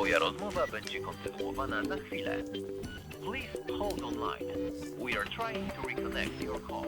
Twoja rozmowa będzie kontynuowana za chwilę. Please hold online. We are trying to reconnect your call.